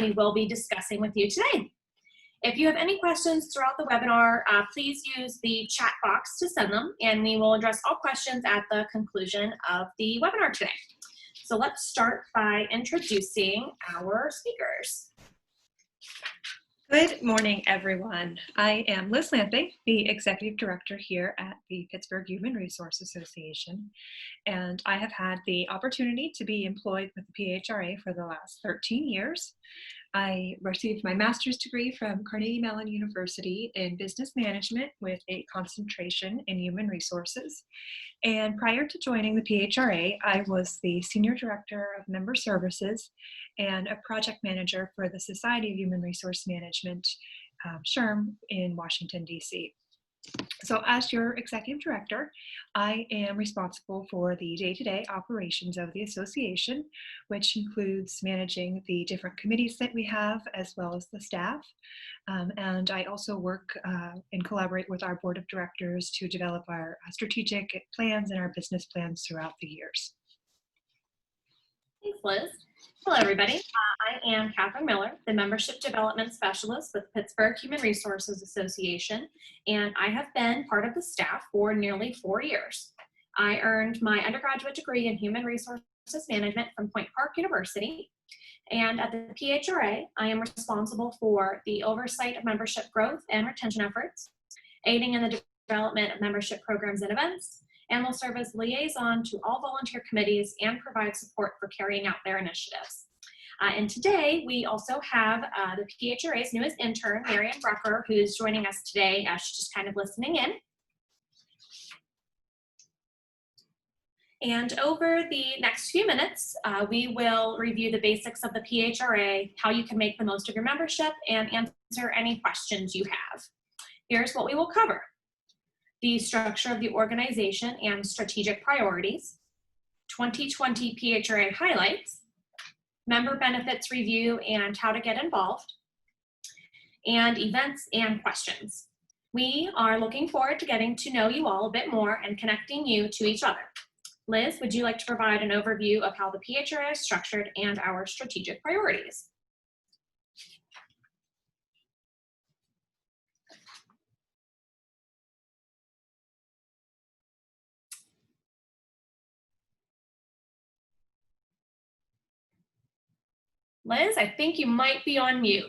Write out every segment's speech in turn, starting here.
we will be discussing with you today. If you have any questions throughout the webinar, please use the chat box to send them, and we will address all questions at the conclusion of the webinar today. So let's start by introducing our speakers. Good morning, everyone. I am Liz Lamping, the Executive Director here at the Pittsburgh Human Resource Association, and I have had the opportunity to be employed with the PHRA for the last 13 years. I received my master's degree from Carnegie Mellon University in business management with a concentration in human resources. And prior to joining the PHRA, I was the Senior Director of Member Services and a project manager for the Society of Human Resource Management, SHRM, in Washington, D.C. So as your executive director, I am responsible for the day-to-day operations of the association, which includes managing the different committees that we have, as well as the staff. And I also work and collaborate with our board of directors to develop our strategic plans and our business plans throughout the years. Thanks, Liz. Hello, everybody. I am Catherine Miller, the Membership Development Specialist with Pittsburgh Human Resources Association, and I have been part of the staff for nearly 4 years. I earned my undergraduate degree in Human Resources Management from Point Park University, and at the PHRA, I am responsible for the oversight of membership growth and retention efforts, aiding in the development of membership programs and events, and will serve as liaison to all volunteer committees and provide support for carrying out their initiatives. And today, we also have the PHRA's newest intern, Marian Brucker, who's joining us today. She's just kind of listening in. And over the next few minutes, we will review the basics of the PHRA, how you can make the most of your membership, and answer any questions you have. Here's what we will cover: the structure of the organization and strategic priorities, 2020 PHRA highlights, member benefits review and how to get involved, and events and questions. We are looking forward to getting to know you all a bit more and connecting you to each other. Liz, would you like to provide an overview of how the PHRA is structured and our strategic priorities? Liz, I think you might be on mute.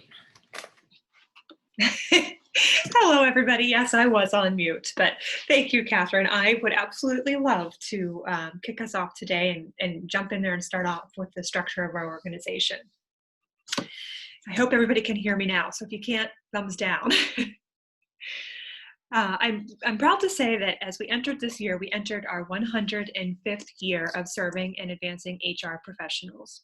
Hello, everybody. Yes, I was on mute, but thank you, Catherine. I would absolutely love to kick us off today and jump in there and start off with the structure of our organization. I hope everybody can hear me now, so if you can't, thumbs down. I'm proud to say that as we entered this year, we entered our 105th year of serving and advancing HR professionals.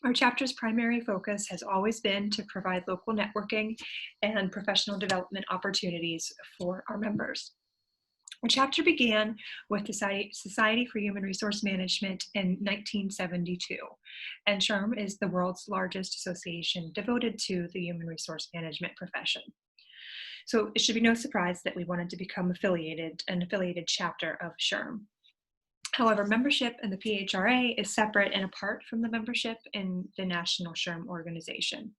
Our chapter's primary focus has always been to provide local networking and professional development opportunities for our members. Our chapter began with the Society for Human Resource Management in 1972, and SHRM is the world's largest association devoted to the human resource management profession. So it should be no surprise that we wanted to become an affiliated chapter of SHRM. However, membership in the PHRA is separate and apart from the membership in the National SHRM organization.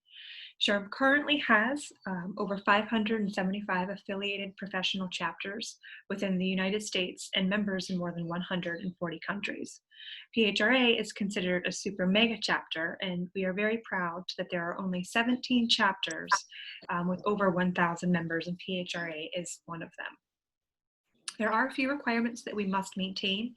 SHRM currently has over 575 affiliated professional chapters within the United States and members in more than 140 countries. PHRA is considered a super mega chapter, and we are very proud that there are only 17 chapters with over 1,000 members, and PHRA is one of them. There are a few requirements that we must maintain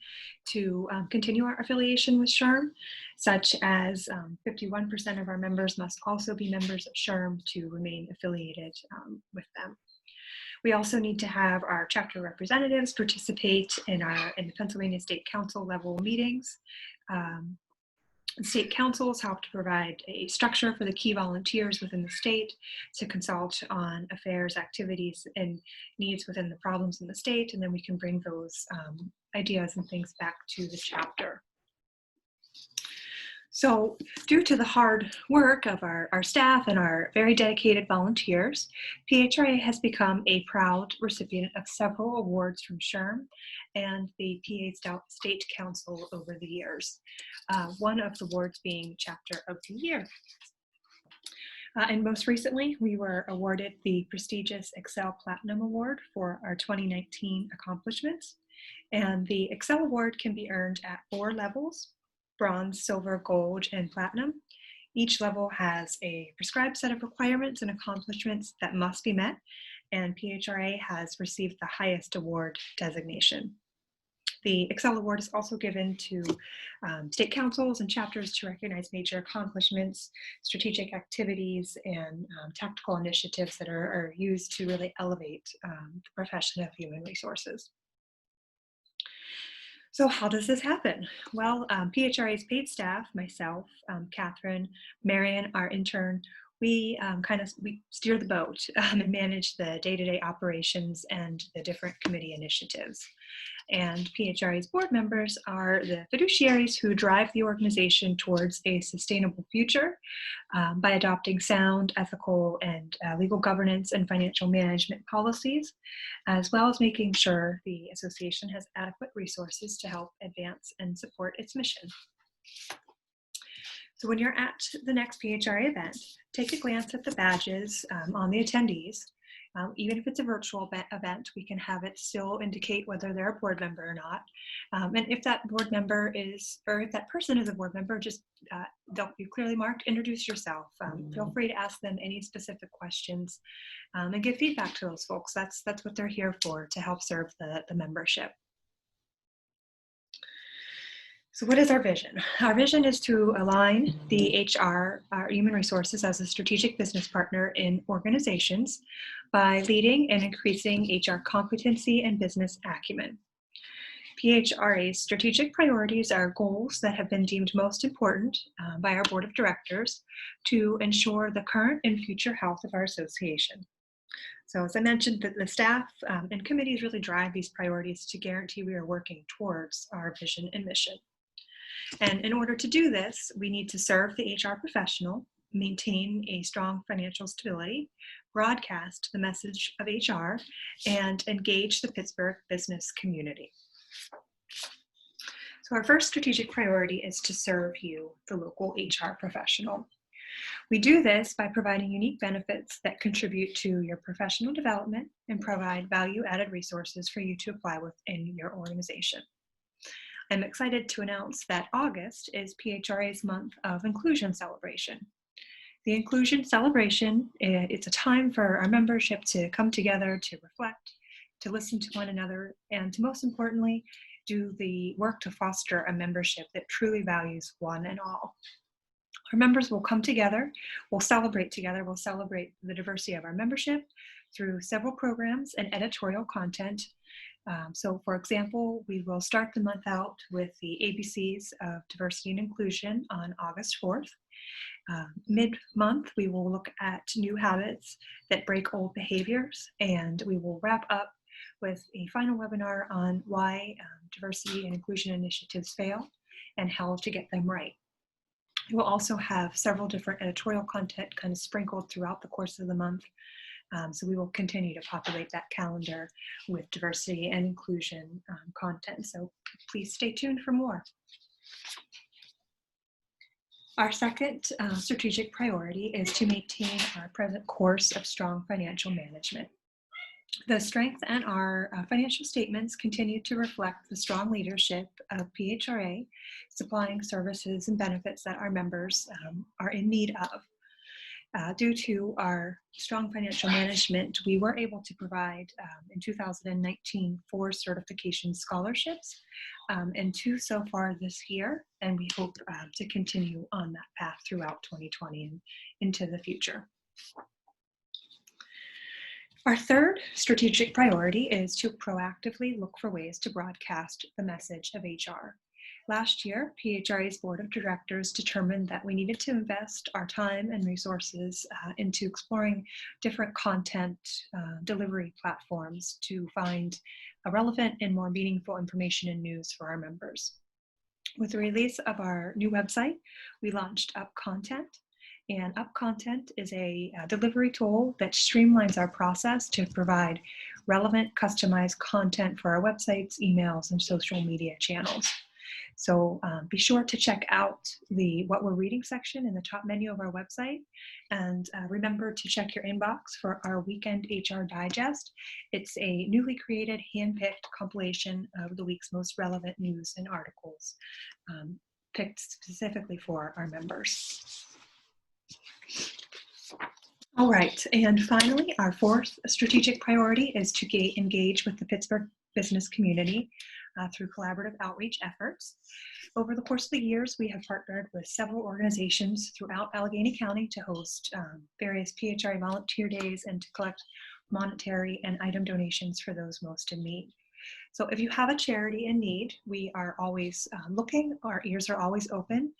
to continue our affiliation with SHRM, such as 51% of our members must also be members of SHRM to remain affiliated with them. We also need to have our chapter representatives participate in the Pennsylvania State Council level meetings. State councils help to provide a structure for the key volunteers within the state to consult on affairs, activities, and needs within the problems in the state, and then we can bring those ideas and things back to the chapter. So due to the hard work of our staff and our very dedicated volunteers, PHRA has become a proud recipient of several awards from SHRM and the PA State Council over the years. One of the awards being Chapter of the Year. And most recently, we were awarded the prestigious Excel Platinum Award for our 2019 accomplishments. And the Excel Award can be earned at 4 levels: bronze, silver, gold, and platinum. Each level has a prescribed set of requirements and accomplishments that must be met, and PHRA has received the highest award designation. The Excel Award is also given to state councils and chapters to recognize major accomplishments, strategic activities, and tactical initiatives that are used to really elevate the profession of human resources. So how does this happen? Well, PHRA's paid staff, myself, Catherine, Marion, our intern, we steer the boat and manage the day-to-day operations and the different committee initiatives. And PHRA's board members are the fiduciaries who drive the organization towards a sustainable future by adopting sound, ethical, and legal governance and financial management policies, as well as making sure the association has adequate resources to help advance and support its mission. So when you're at the next PHRA event, take a glance at the badges on the attendees. Even if it's a virtual event, we can have it still indicate whether they're a board member or not. And if that board member is, or if that person is a board member, just they'll be clearly marked, introduce yourself. Feel free to ask them any specific questions and give feedback to those folks. That's what they're here for, to help serve the membership. So what is our vision? Our vision is to align the HR, our human resources, as a strategic business partner in organizations by leading and increasing HR competency and business acumen. PHRA's strategic priorities are goals that have been deemed most important by our board of directors to ensure the current and future health of our association. So as I mentioned, the staff and committees really drive these priorities to guarantee we are working towards our vision and mission. And in order to do this, we need to serve the HR professional, maintain a strong financial stability, broadcast the message of HR, and engage the Pittsburgh business community. So our first strategic priority is to serve you, the local HR professional. We do this by providing unique benefits that contribute to your professional development and provide value-added resources for you to apply within your organization. I'm excited to announce that August is PHRA's month of inclusion celebration. The inclusion celebration, it's a time for our membership to come together, to reflect, to listen to one another, and to most importantly, do the work to foster a membership that truly values one and all. Our members will come together, we'll celebrate together, we'll celebrate the diversity of our membership through several programs and editorial content. So for example, we will start the month out with the ABCs of diversity and inclusion on August 4th. Mid-month, we will look at new habits that break old behaviors, and we will wrap up with a final webinar on why diversity and inclusion initiatives fail and how to get them right. We will also have several different editorial content kind of sprinkled throughout the course of the month. So we will continue to populate that calendar with diversity and inclusion content. So please stay tuned for more. Our second strategic priority is to maintain our present course of strong financial management. The strength and our financial statements continue to reflect the strong leadership of PHRA, supplying services and benefits that our members are in need of. Due to our strong financial management, we were able to provide in 2019 4 certification scholarships and 2 so far this year, and we hope to continue on that path throughout 2020 and into the future. Our third strategic priority is to proactively look for ways to broadcast the message of HR. Last year, PHRA's board of directors determined that we needed to invest our time and resources into exploring different content delivery platforms to find a relevant and more meaningful information and news for our members. With the release of our new website, we launched Up Content. And Up Content is a delivery tool that streamlines our process to provide relevant, customized content for our websites, emails, and social media channels. So be sure to check out the What We're Reading section in the top menu of our website. And remember to check your inbox for our Weekend HR Digest. It's a newly created, hand-picked compilation of the week's most relevant news and articles, picked specifically for our members. All right, and finally, our fourth strategic priority is to engage with the Pittsburgh business community through collaborative outreach efforts. Over the course of the years, we have partnered with several organizations throughout Allegheny County to host various PHRA volunteer days and to collect monetary and item donations for those most in need. So if you have a charity in need, we are always looking, our ears are always open.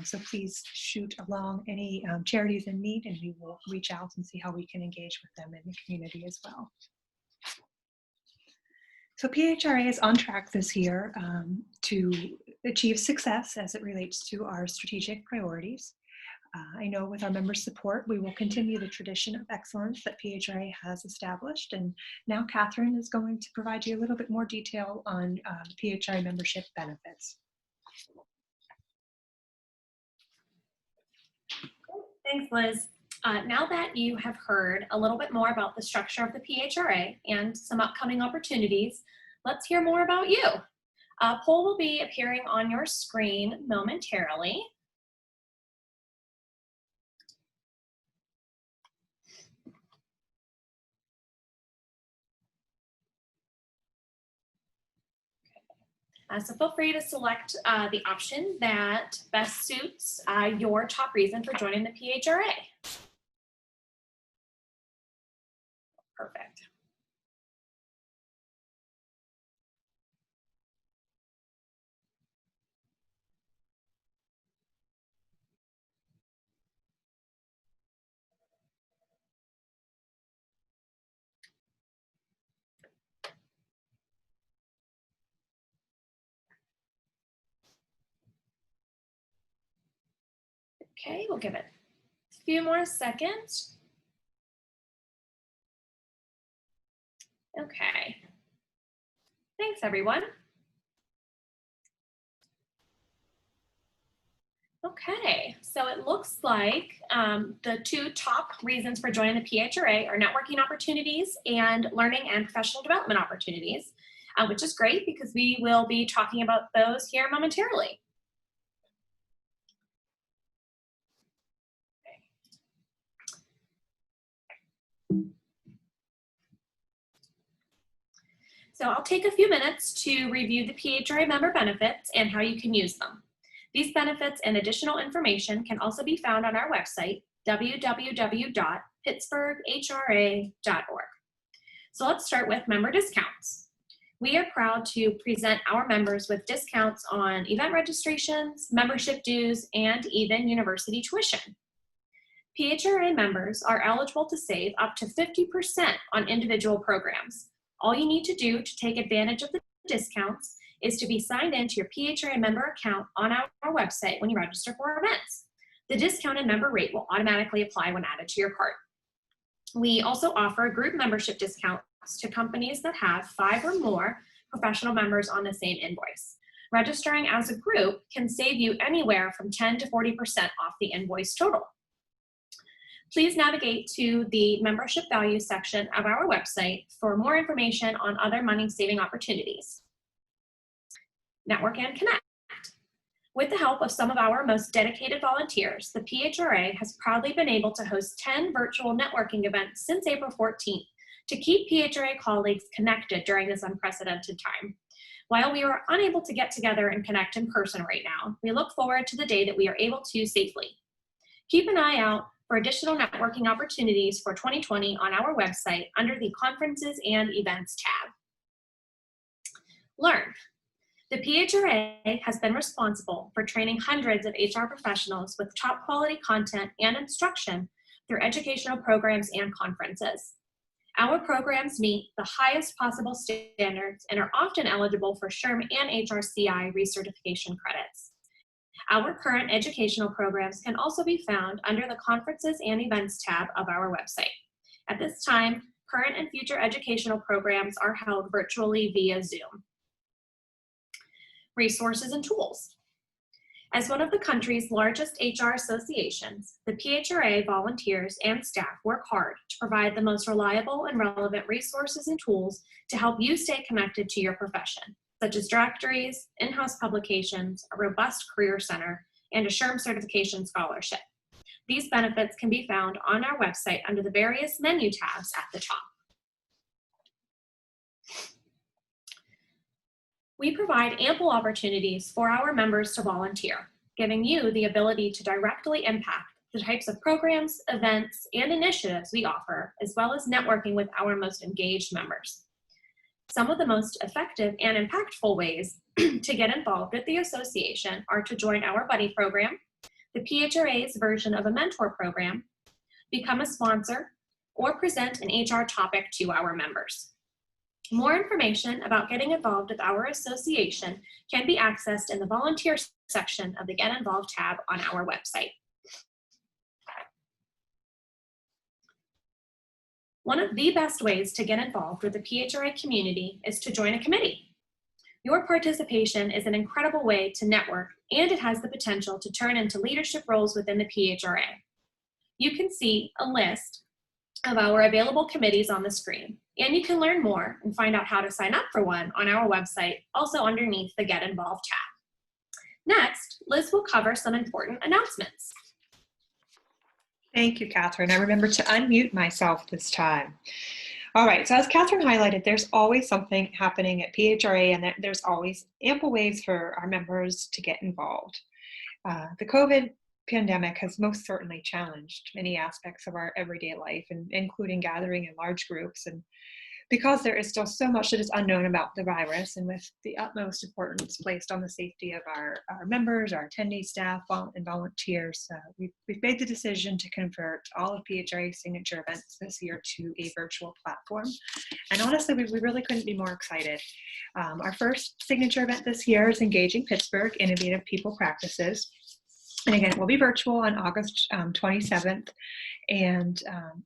So please shoot along any charities in need, and we will reach out and see how we can engage with them in the community as well. So PHRA is on track this year to achieve success as it relates to our strategic priorities. I know with our members' support, we will continue the tradition of excellence that PHRA has established. And now Catherine is going to provide you a little bit more detail on PHRA membership benefits. Thanks, Liz. Now that you have heard a little bit more about the structure of the PHRA and some upcoming opportunities, let's hear more about you. A poll will be appearing on your screen momentarily. So feel free to select the option that best suits your top reason for joining the PHRA. Perfect. Okay, we'll give it a few more seconds. Okay. Thanks, everyone. Okay, so it looks like the two top reasons for joining the PHRA are networking opportunities and learning and professional development opportunities, which is great because we will be talking about those here momentarily. So I'll take a few minutes to review the PHRA member benefits and how you can use them. These benefits and additional information can also be found on our website, www.pittsburghra.org. So let's start with member discounts. We are proud to present our members with discounts on event registrations, membership dues, and even university tuition. PHRA members are eligible to save up to 50% on individual programs. All you need to do to take advantage of the discounts is to be signed into your PHRA member account on our website when you register for events. The discounted member rate will automatically apply when added to your cart. We also offer group membership discounts to companies that have 5 or more professional members on the same invoice. Registering as a group can save you anywhere from 10 to 40% off the invoice total. Please navigate to the membership value section of our website for more information on other money-saving opportunities. Network and connect. With the help of some of our most dedicated volunteers, the PHRA has proudly been able to host 10 virtual networking events since April 14th to keep PHRA colleagues connected during this unprecedented time. While we are unable to get together and connect in person right now, we look forward to the day that we are able to safely. Keep an eye out for additional networking opportunities for 2020 on our website under the Conferences and Events tab. Learn. The PHRA has been responsible for training hundreds of HR professionals with top quality content and instruction through educational programs and conferences. Our programs meet the highest possible standards and are often eligible for SHRM and HRCI recertification credits. Our current educational programs can also be found under the Conferences and Events tab of our website. At this time, current and future educational programs are held virtually via Zoom. resources, and tools. As one of the country's largest HR associations, the PHRA volunteers and staff work hard to provide the most reliable and relevant resources and tools to help you stay connected to your profession, such as directories, in-house publications, a robust career center, and a SHRM certification scholarship. These benefits can be found on our website under the various menu tabs at the top. We provide ample opportunities for our members to volunteer, giving you the ability to directly impact the types of programs, events, and initiatives we offer, as well as networking with our most engaged members. Some of the most effective and impactful ways to get involved with the association are to join our buddy program, the PHRA's version of a mentor program, become a sponsor, or present an HR topic to our members. More information about getting involved with our association can be accessed in the volunteer section of the Get Involved tab on our website. One of the best ways to get involved with the PHRA community is to join a committee. Your participation is an incredible way to network, and it has the potential to turn into leadership roles within the PHRA. You can see a list of our available committees on the screen, and you can learn more and find out how to sign up for one on our website, also underneath the Get Involved tab. Next, Liz will cover some important announcements. Thank you, Catherine. I remember to unmute myself this time. All right, so as Catherine highlighted, there's always something happening at PHRA, and there's always ample ways for our members to get involved. The COVID pandemic has most certainly challenged many aspects of our everyday life, including gathering in large groups. And because there is still so much that is unknown about the virus, and with the utmost importance placed on the safety of our members, our attendee staff, and volunteers, we've made the decision to convert all of PHRA's signature events this year to a virtual platform. And honestly, we really couldn't be more excited. Our first signature event this year is Engaging Pittsburgh Innovative People Practices. And again, we'll be virtual on August 27th, and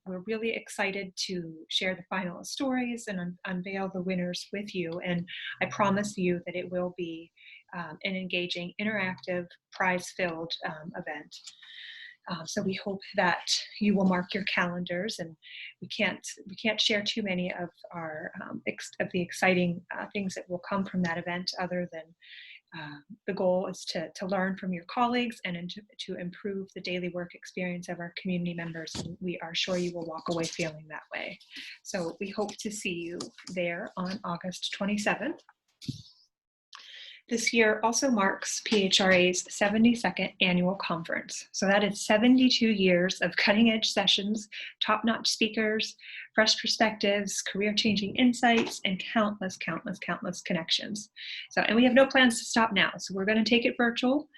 we're really excited to share the finalist stories and unveil the winners with you. And I promise you that it will be an engaging, interactive, prize-filled event. So we hope that you will mark your calendars, and we can't share too many of our of the exciting things that will come from that event, other than the goal is to learn from your colleagues and to improve the daily work experience of our community members. And we are sure you will walk away feeling that way. So we hope to see you there on August 27th. This year also marks PHRA's 72nd annual conference. So that is 72 years of cutting-edge sessions, top-notch speakers, fresh perspectives, career-changing insights, and countless connections. And we have no plans to stop now, so we're going to take it virtual.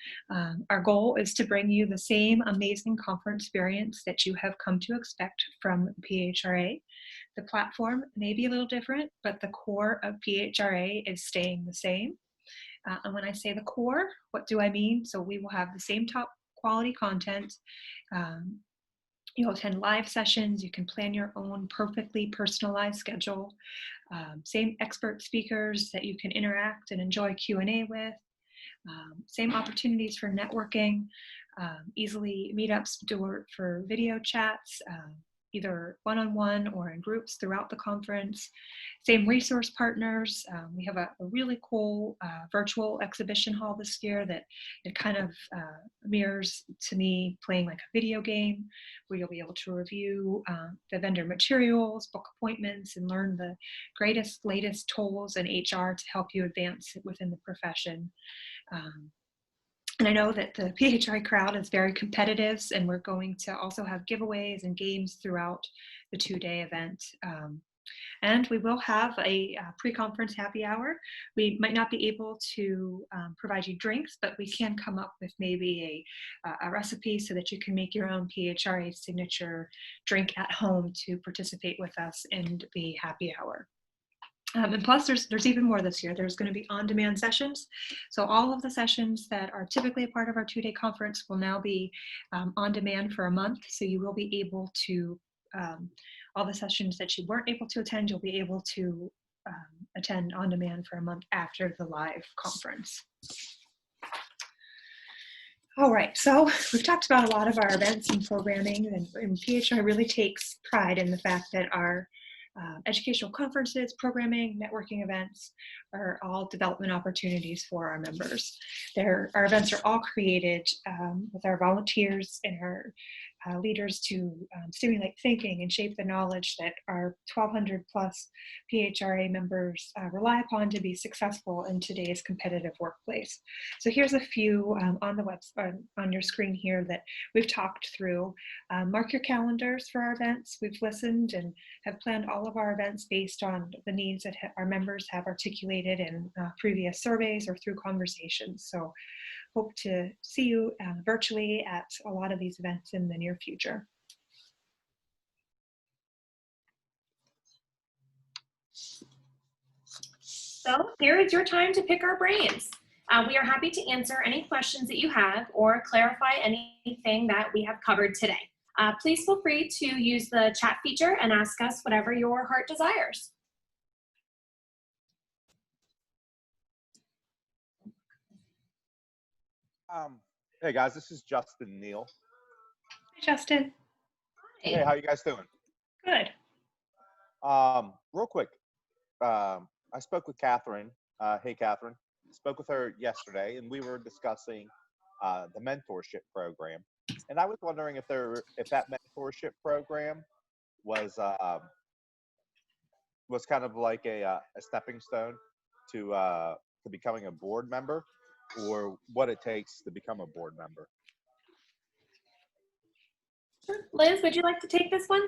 Our goal is to bring you the same amazing conference experience that you have come to expect from PHRA. The platform may be a little different, but the core of PHRA is staying the same. And when I say the core, what do I mean? So we will have the same top quality content. You'll attend live sessions. You can plan your own perfectly personalized schedule. Same expert speakers that you can interact and enjoy Q&A with. Same opportunities for networking, easily meetups for video chats, either one-on-one or in groups throughout the conference. Same resource partners. We have a really cool virtual exhibition hall this year that it kind of mirrors to me playing like a video game, where you'll be able to review the vendor materials, book appointments, and learn the greatest, latest tools in HR to help you advance within the profession. And I know that the PHRA crowd is very competitive, and we're going to also have giveaways and games throughout the two-day event. And we will have a pre-conference happy hour. We might not be able to provide you drinks, but we can come up with maybe a recipe so that you can make your own PHRA signature drink at home to participate with us in the happy hour. And plus, there's even more this year. There's going to be on-demand sessions. So all of the sessions that are typically a part of our two-day conference will now be on demand for a month. So you will be able to, all the sessions that you weren't able to attend, you'll be able to attend on demand for a month after the live conference. All right, so we've talked about a lot of our events and programming, and PHRA really takes pride in the fact that our educational conferences, programming, networking events are all development opportunities for our members. Our events are all created with our volunteers and our leaders to stimulate thinking and shape the knowledge that our 1,200 plus PHRA members rely upon to be successful in today's competitive workplace. So here's a few on the website, on your screen here, that we've talked through. Mark your calendars for our events. We've listened and have planned all of our events based on the needs that our members have articulated in previous surveys or through conversations. So hope to see you virtually at a lot of these events in the near future. So here is your time to pick our brains. We are happy to answer any questions that you have or clarify anything that we have covered today. Please feel free to use the chat feature and ask us whatever your heart desires. Hey guys, this is Justin Neal. Hi, Justin. Hey, how you guys doing? Good. Real quick, I spoke with Catherine. Hey, Catherine. Spoke with her yesterday, and we were discussing the mentorship program. And I was wondering if that mentorship program was kind of like a stepping stone to becoming a board member, or what it takes to become a board member. Liz, would you like to take this one?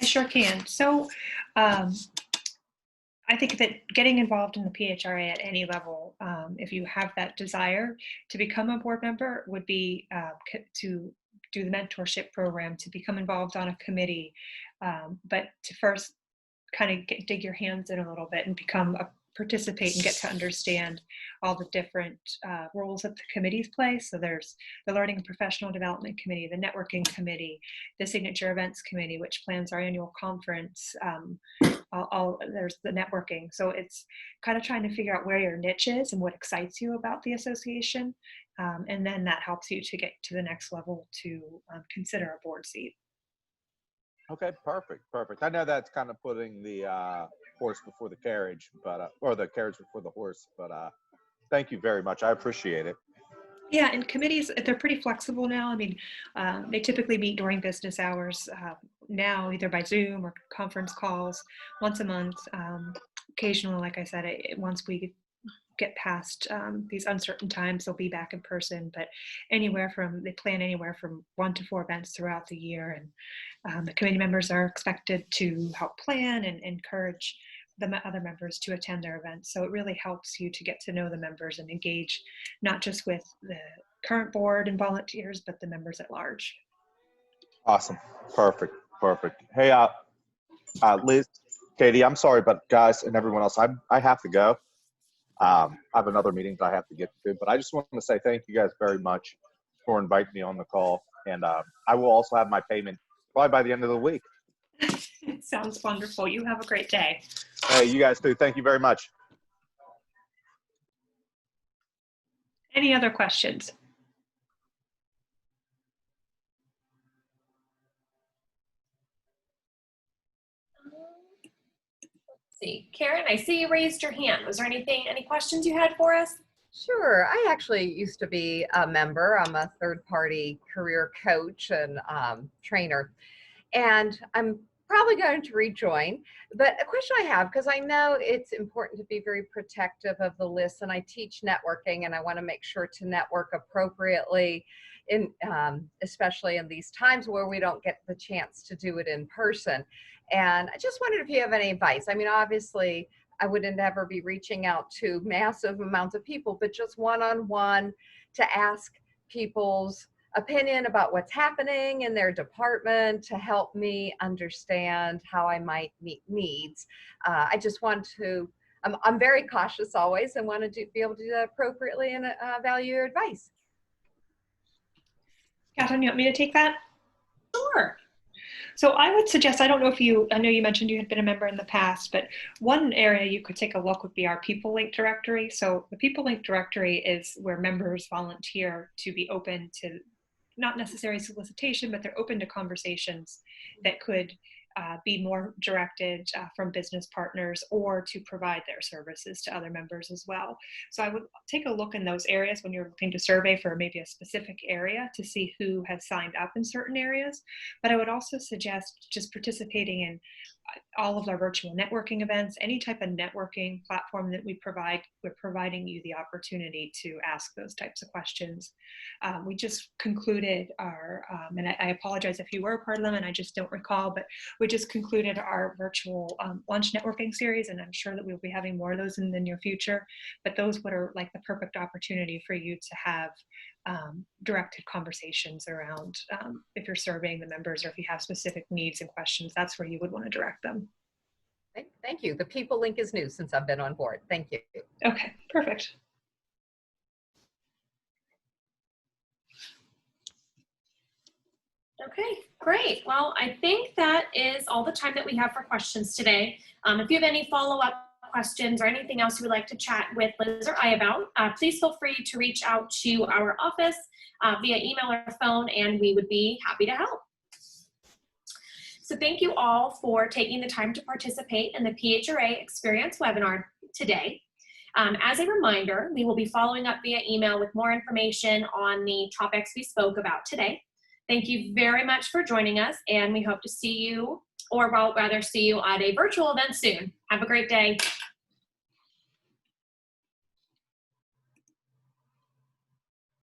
I sure can. So I think that getting involved in the PHRA at any level, if you have that desire to become a board member, would be to do the mentorship program, to become involved on a committee, but to first kind of dig your hands in a little bit and participate and get to understand all the different roles that the committees play. So there's the Learning and Professional Development Committee, the Networking Committee, the Signature Events Committee, which plans our annual conference. There's the networking. So it's kind of trying to figure out where your niche is and what excites you about the association. And then that helps you to get to the next level to consider a board seat. Okay, perfect. I know that's kind of putting the horse before the carriage, but or the carriage before the horse. But thank you very much. I appreciate it. Yeah, and committees, they're pretty flexible now. I mean, they typically meet during business hours now, either by Zoom or conference calls once a month. Occasionally, like I said, once we get past these uncertain times, they'll be back in person, but they plan anywhere from 1 to 4 events throughout the year. And the committee members are expected to help plan and encourage the other members to attend their events. So it really helps you to get to know the members and engage not just with the current board and volunteers, but the members at large. Awesome. Perfect. Hey, Liz, Katie, I'm sorry, but guys and everyone else, I have to go. I have another meeting that I have to get to, but I just want to say thank you guys very much for inviting me on the call. And I will also have my payment probably by the end of the week. Sounds wonderful. You have a great day. Hey, you guys too. Thank you very much. Any other questions? Let's see. Karen, I see you raised your hand. Was there any questions you had for us? Sure. I actually used to be a member. I'm a third-party career coach and trainer, and I'm probably going to rejoin. But a question I have, because I know it's important to be very protective of the list, and I teach networking, and I want to make sure to network appropriately, especially in these times where we don't get the chance to do it in person. And I just wondered if you have any advice. I mean, obviously, I wouldn't ever be reaching out to massive amounts of people, but just one-on-one to ask people's opinion about what's happening in their department to help me understand how I might meet needs. I just want to, I'm very cautious always and want to be able to do that appropriately and value your advice. Catherine, you want me to take that? Sure. So I would suggest, I don't know if I know you mentioned you had been a member in the past, but one area you could take a look would be our People Link directory. So the People Link directory is where members volunteer to be open to not necessarily solicitation, but they're open to conversations that could be more directed from business partners or to provide their services to other members as well. So I would take a look in those areas when you're looking to survey for maybe a specific area to see who has signed up in certain areas. But I would also suggest just participating in all of our virtual networking events, any type of networking platform that we provide, we're providing you the opportunity to ask those types of questions. We just concluded our, and I apologize if you were a part of them and I just don't recall, but we just concluded our virtual lunch networking series, and I'm sure that we'll be having more of those in the near future. But those would are like the perfect opportunity for you to have directed conversations around if you're surveying the members or if you have specific needs and questions, that's where you would want to direct them. Thank you. The People Link is new since I've been on board. Thank you. Okay, perfect. Okay, great. Well, I think that is all the time that we have for questions today. If you have any follow-up questions or anything else you would like to chat with Liz or I about, please feel free to reach out to our office via email or phone, and we would be happy to help. So thank you all for taking the time to participate in the PHRA Experience webinar today. As a reminder, we will be following up via email with more information on the topics we spoke about today. Thank you very much for joining us, and we hope to see you, or well, rather see you at a virtual event soon. Have a great day.